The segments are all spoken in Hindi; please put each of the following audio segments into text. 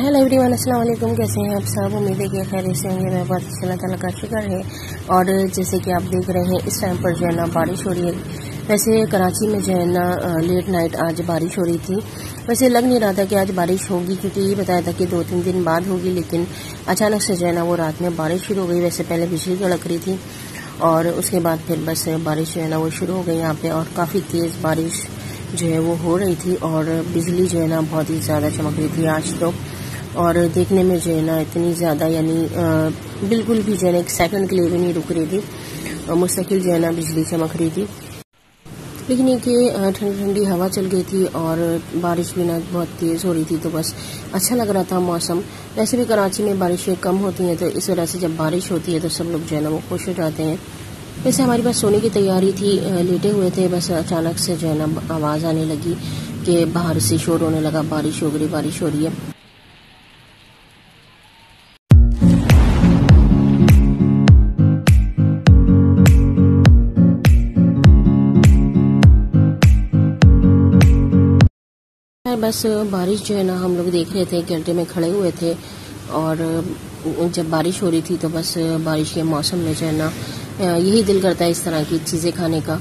हेलो एवरीवन, अस्सलाम वालेकुम। कैसे हैं आप सब? उम्मीद है कि खैरियत से होंगे। मैं बहुत अल्लाह ताला का शुक्र है। और जैसे कि आप देख रहे हैं इस टाइम पर जो है ना बारिश हो रही है। वैसे कराची में जो है ना लेट नाइट आज बारिश हो रही थी। वैसे लग नहीं रहा था कि आज बारिश होगी, क्योंकि ये बताया था कि 2-3 दिन बाद होगी, लेकिन अचानक से जो है ना वो रात में बारिश शुरू हो गई। वैसे पहले बिजली कड़क रही थी और उसके बाद फिर बस बारिश जो है ना वो शुरू हो गई यहाँ पे। और काफ़ी तेज़ बारिश जो है वो हो रही थी और बिजली जो है ना बहुत ही ज़्यादा चमक रही थी आज तो। और देखने में जो है ना इतनी ज़्यादा यानी बिल्कुल भी जो है ना एक सेकंड के लिए भी नहीं रुक रही थी, मुस्तकिल जो है ना बिजली चमक रही थी। लेकिन ये कि ठंडी ठंडी हवा चल गई थी और बारिश भी ना बहुत तेज़ हो रही थी, तो बस अच्छा लग रहा था मौसम। वैसे भी कराची में बारिशें कम होती हैं, तो इस वजह से जब बारिश होती है तो सब लोग जो है ना वो खुश हो जाते हैं। वैसे हमारे पास सोने की तैयारी थी, लेटे हुए थे, बस अचानक से जो है ना आवाज़ आने लगी कि बाहर से शोर होने लगा, बारिश हो रही है। बस बारिश जो है ना हम लोग देख रहे थे, गैलरी में खड़े हुए थे और जब बारिश हो रही थी तो बस बारिश के मौसम में जो है ना यही दिल करता है इस तरह की चीज़ें खाने का।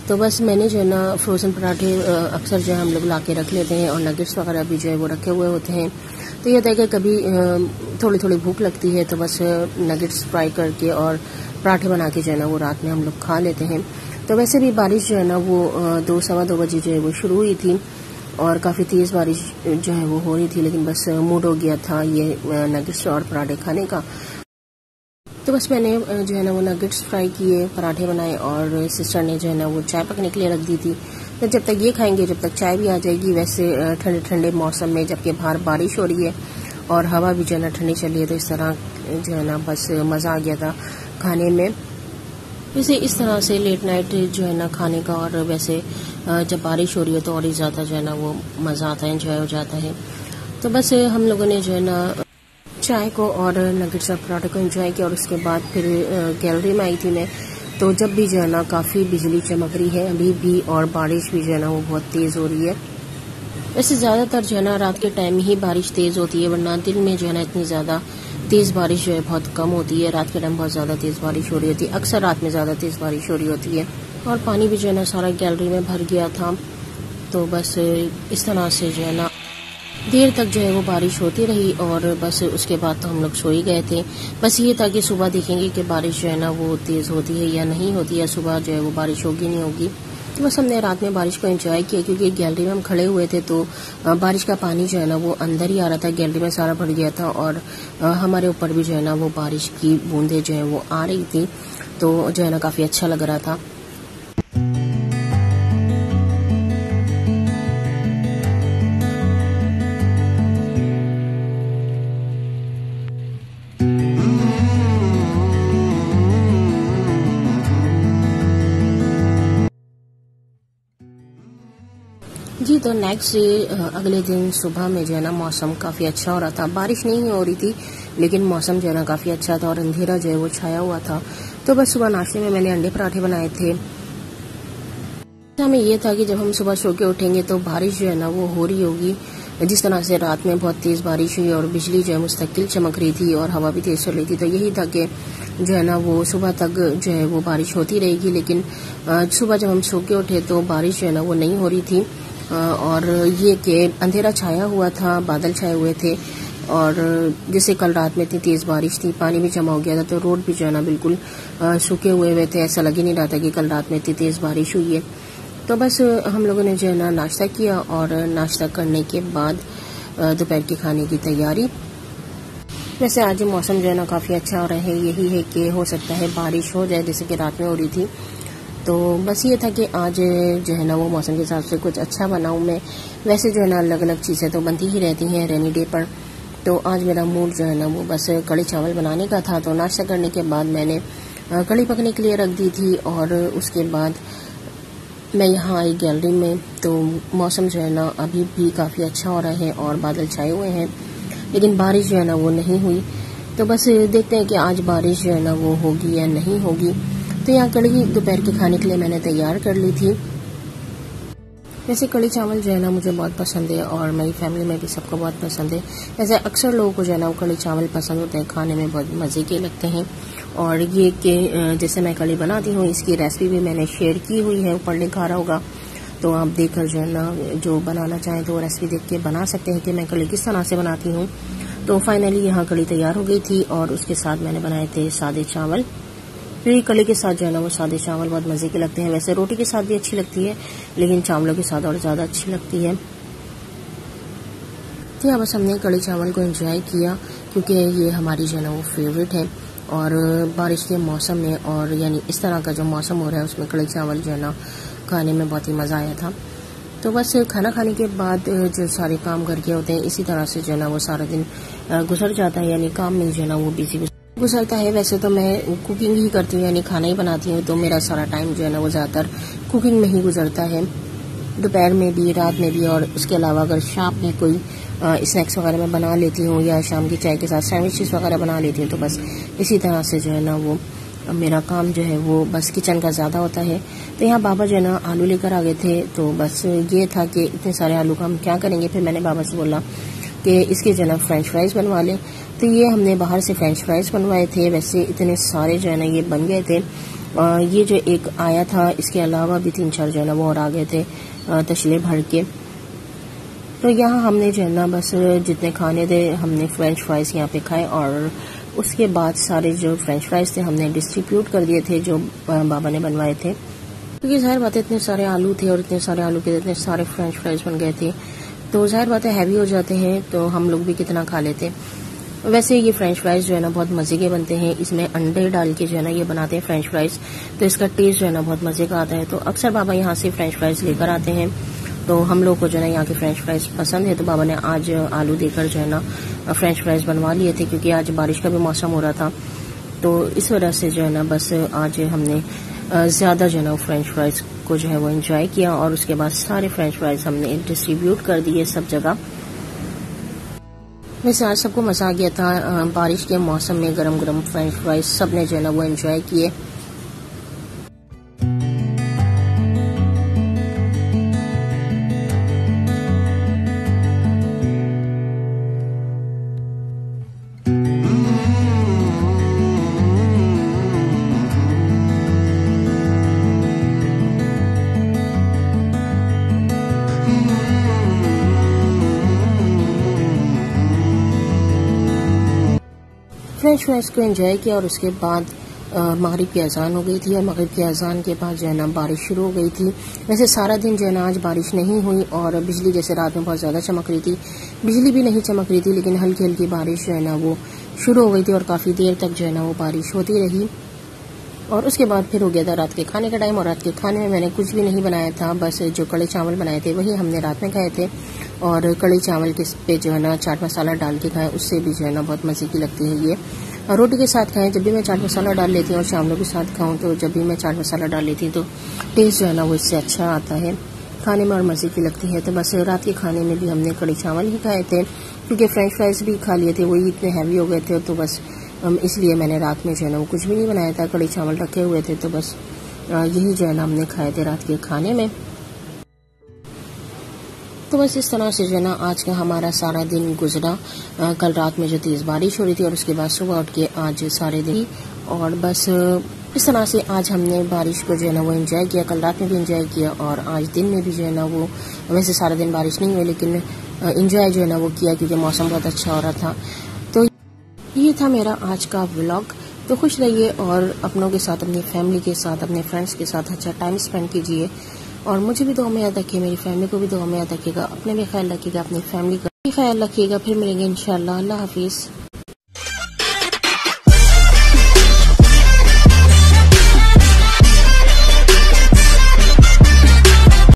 तो बस मैंने जो है ना फ्रोज़न पराठे अक्सर जो है हम लोग ला के रख लेते हैं और नगेट्स वगैरह भी जो है वो रखे हुए होते हैं। तो ये होता है कि कभी थोड़ी थोड़ी भूख लगती है तो बस नगेट्स फ्राई करके और पराठे बना के जो है ना वो रात में हम लोग खा लेते हैं। तो वैसे भी बारिश जो है ना वो 2-2:15 बजे जो है वो शुरू हुई थी और काफ़ी तेज़ बारिश जो है वो हो रही थी, लेकिन बस मूड हो गया था ये नगेट्स और पराठे खाने का। तो बस मैंने जो है ना वो नगेट्स फ्राई किए, पराठे बनाए और सिस्टर ने जो है ना वो चाय पकने के लिए रख दी थी। तो जब तक ये खाएंगे जब तक चाय भी आ जाएगी। वैसे ठंडे ठंडे मौसम में जबकि बाहर बारिश हो रही है और हवा भी जो है ना ठंडी चल रही है, तो इस तरह जो है ना बस मज़ा आ गया था खाने में। वैसे इस तरह से लेट नाइट जो है ना खाने का, और वैसे जब बारिश हो रही है तो और ही ज़्यादा जो है ना वो मज़ा आता है, एंजॉय हो जाता है। तो बस हम लोगों ने जो है ना चाय को और नगेट्स और पराठे को एंजॉय किया और उसके बाद फिर गैलरी में आई थी मैं। तो जब भी जो है ना काफ़ी बिजली चमक रही है अभी भी और बारिश भी जो है ना वो बहुत तेज़ हो रही है। वैसे ज़्यादातर जो है ना रात के टाइम ही बारिश तेज़ होती है, वरना दिन में जो है ना इतनी ज़्यादा तेज़ बारिश जो है बहुत कम होती है। रात के टाइम बहुत ज़्यादा तेज़ बारिश हो रही होती है, अक्सर रात में ज़्यादा तेज़ बारिश हो रही होती है। और पानी भी जो है ना सारा गैलरी में भर गया था। तो बस इस तरह से जो है ना देर तक जो है वो बारिश होती रही और बस उसके बाद तो हम लोग सो ही गए थे। बस ये था कि सुबह देखेंगे कि बारिश जो है ना वो तेज़ होती है या नहीं होती है, सुबह जो है वो बारिश होगी नहीं होगी। तो बस हमने रात में बारिश को एंजॉय किया, क्योंकि गैलरी में हम खड़े हुए थे तो बारिश का पानी जो है ना वो अंदर ही आ रहा था, गैलरी में सारा भर गया था और हमारे ऊपर भी जो है ना वो बारिश की बूंदें जो है वो आ रही थी। तो जो है ना काफ़ी अच्छा लग रहा था। जी, तो नेक्स्ट डे अगले दिन सुबह में जो है ना मौसम काफ़ी अच्छा हो रहा था। बारिश नहीं हो रही थी लेकिन मौसम जो है ना काफ़ी अच्छा था और अंधेरा जो है वो छाया हुआ था। तो बस सुबह नाश्ते में मैंने अंडे पराठे बनाए थे। हमें ये था कि जब हम सुबह सो के उठेंगे तो बारिश जो है ना वो हो रही होगी, जिस तरह से रात में बहुत तेज़ बारिश हुई और बिजली जो है मुस्तकिल चमक रही थी और हवा भी तेज़ चल रही थी। तो यही था कि जो है ना वो सुबह तक जो है वो बारिश होती रहेगी। लेकिन सुबह जब हम सो के उठे तो बारिश जो है ना वो नहीं हो रही थी और ये कि अंधेरा छाया हुआ था, बादल छाए हुए थे और जैसे कल रात में इतनी तेज़ बारिश थी, पानी भी जमा हो गया था, तो रोड भी जो है ना बिल्कुल सूखे हुए थे। ऐसा लग ही नहीं रहा था कि कल रात में इतनी तेज़ बारिश हुई है। तो बस हम लोगों ने जो है ना नाश्ता किया और नाश्ता करने के बाद दोपहर के खाने की तैयारी। वैसे आज मौसम जो है ना काफ़ी अच्छा हो रहा है, यही है कि हो सकता है बारिश हो जाए जैसे कि रात में हो रही थी। तो बस ये था कि आज जो है ना वो मौसम के हिसाब से कुछ अच्छा बनाऊं मैं। वैसे जो है ना अलग अलग चीज़ें तो बनती ही रहती हैं रेनी डे पर। तो आज मेरा मूड जो है ना वो बस कढ़ी चावल बनाने का था। तो नाश्ता करने के बाद मैंने कढ़ी पकने के लिए रख दी थी और उसके बाद मैं यहाँ आई गैलरी में। तो मौसम जो है ना अभी भी काफ़ी अच्छा हो रहा है और बादल छाए हुए हैं, लेकिन बारिश जो है ना वो नहीं हुई। तो बस देखते हैं कि आज बारिश जो है ना वो होगी या नहीं होगी। तो यहाँ कढ़ी दोपहर के खाने के लिए मैंने तैयार कर ली थी। वैसे कढ़ी चावल जो है ना मुझे बहुत पसंद है और मेरी फैमिली में भी सबको बहुत पसंद है। वैसे अक्सर लोगों को जो है ना वो कढ़ी चावल पसंद होते हैं, खाने में बहुत मज़े के लगते हैं। और ये कि जैसे मैं कढ़ी बनाती हूँ इसकी रेसिपी भी मैंने शेयर की हुई है, ऊपर लिखा रहा होगा, तो आप देखकर जो है ना जो बनाना चाहें तो वो रेसिपी देख के बना सकते हैं कि मैं कढ़ी किस तरह से बनाती हूँ। तो फाइनली यहाँ कढ़ी तैयार हो गई थी और उसके साथ मैंने बनाए थे सादे चावल। तो कढ़ी के साथ जो है ना वो सादे चावल बहुत मज़े के लगते हैं। वैसे रोटी के साथ भी अच्छी लगती है लेकिन चावलों के साथ और ज़्यादा अच्छी लगती है। तो यहाँ बस हमने कढ़ी चावल को एंजॉय किया क्योंकि ये हमारी जो है ना वो फेवरेट है। और बारिश के मौसम में और यानी इस तरह का जो मौसम हो रहा है उसमें कढ़ी चावल जो है ना खाने में बहुत ही मज़ा आया था। तो बस खाना खाने के बाद जो सारे काम करके होते हैं इसी तरह से जो है ना वो सारा दिन गुजर जाता है, यानी काम में जो है ना वो बिजी गुजरता है। वैसे तो मैं कुकिंग ही करती हूँ, यानी खाना ही बनाती हूँ, तो मेरा सारा टाइम जो है ना वो ज़्यादातर कुकिंग में ही गुजरता है, दोपहर में भी, रात में भी। और उसके अलावा अगर शाम में कोई स्नैक्स वगैरह मैं बना लेती हूँ या शाम की चाय के साथ सैंडविचेस वगैरह बना लेती हूँ, तो बस इसी तरह से जो है ना वो मेरा काम जो है वो बस किचन का ज़्यादा होता है। तो यहाँ बाबा जो है ना आलू लेकर आ गए थे, तो बस ये था कि इतने सारे आलू का हम क्या करेंगे। फिर मैंने बाबा से बोला कि इसके जो है ना फ्रेंच फ्राइज़ बनवा लें। तो ये हमने बाहर से फ्रेंच फ्राइज़ बनवाए थे। वैसे इतने सारे जो है ना ये बन गए थे। ये जो एक आया था इसके अलावा भी 3-4 जो है ना वो और आ गए थे तशले भर के। तो यहाँ हमने जो है ना बस जितने खाने थे हमने फ्रेंच फ्राइज़ यहाँ पे खाए और उसके बाद सारे जो फ्रेंच फ्राइज़ थे हमने डिस्ट्रीब्यूट कर दिए थे जो बाबा ने बनवाए थे। क्योंकि जाहिर बात है इतने सारे आलू थे और इतने सारे आलू के इतने सारे फ्रेंच फ्राइज़ बन गए थे, तो जाहिर बात है हैवी हो जाते हैं, तो हम लोग भी कितना खा लेते। वैसे ये फ्रेंच फ्राइज़ जो है ना बहुत मज़े के बनते हैं, इसमें अंडे डाल के जो है ना ये बनाते हैं फ्रेंच फ्राइज़, तो इसका टेस्ट जो है ना बहुत मज़े का आता है। तो अक्सर बाबा यहाँ से फ्रेंच फ्राइज़ लेकर आते हैं, तो हम लोग को जो है ना यहाँ के फ्रेंच फ्राइज़ पसंद है। तो बाबा ने आज आलू देकर जो है ना फ्रेंच फ्राइज़ बनवा लिए थे, क्योंकि आज बारिश का भी मौसम हो रहा था, तो इस वजह से जो है ना बस आज हमने ज़्यादा जो है ना फ्रेंच फ्राइज़ को जो है वो एंजॉय किया। और उसके बाद सारे फ्रेंच फ्राइज़ हमने डिस्ट्रीब्यूट कर दिए सब जगह। वैसे आज सबको मज़ा आ गया था, बारिश के मौसम में गरम गरम फ्रेंच फ्राइज़ सब ने जो है ना वो एंजॉय किए। फ्रेंच फ्राइज़ को एंजॉय किया और उसके बाद मगरिब की अजान हो गई थी और मगरिब की अजान के बाद जो है ना बारिश शुरू हो गई थी। वैसे सारा दिन जो है ना आज बारिश नहीं हुई और बिजली जैसे रात में बहुत ज़्यादा चमक रही थी, बिजली भी नहीं चमक रही थी, लेकिन हल्की हल्की बारिश जो है ना वो शुरू हो गई थी और काफ़ी देर तक जो है ना वो बारिश होती रही। और उसके बाद फिर हो गया था रात के खाने का टाइम, और रात के खाने में मैंने कुछ भी नहीं बनाया था, बस जो कढ़ी चावल बनाए थे वही हमने रात में खाए थे। और कढ़ी चावल के पे जो है ना चाट मसाला डाल के खाएं, उससे भी जो है ना बहुत मज़े की लगती है ये। और रोटी के साथ खाएं, जब भी मैं चाट मसाला डाल लेती हूँ और चावलों के साथ खाऊं, तो जब भी मैं चाट मसाला डाल लेती हूँ तो टेस्ट जो है ना वो इससे अच्छा आता है खाने में और मज़े की लगती है। तो बस रात के खाने में भी हमने कढ़ी चावल ही खाए थे, क्योंकि फ्रेंच फ्राइज़ भी खा लिए थे, वही इतने हैवी हो गए थे, तो बस इसलिए मैंने रात में जो है ना वो कुछ भी नहीं बनाया था, कढ़ी चावल रखे हुए थे, तो बस यही जो है ना हमने खाए थे रात के खाने में। तो बस इस तरह से जो है ना आज का हमारा सारा दिन गुजरा। कल रात में जो तेज़ बारिश हो रही थी और उसके बाद सुबह उठ के आज सारे दिन, और बस इस तरह से आज हमने बारिश को जो है ना वो एंजॉय किया। कल रात में भी एंजॉय किया और आज दिन में भी जो है ना वो, वैसे सारा दिन बारिश नहीं हुई लेकिन एंजॉय जो है ना वो किया, क्योंकि मौसम बहुत अच्छा हो रहा था। तो ये था मेरा आज का व्लॉग। तो खुश रहिए और अपनों के साथ, अपनी फैमिली के साथ, अपने फ्रेंड्स के साथ अच्छा टाइम स्पेंड कीजिए। और मुझे भी दुआ में याद रखिए, मेरी फैमिली को भी दुआ में याद रखिएगा, अपने भी ख्याल रखिएगा, अपनी फैमिली का भी ख्याल रखिएगा। फिर मिलेंगे इंशाल्लाह। अल्लाह हाफिज़।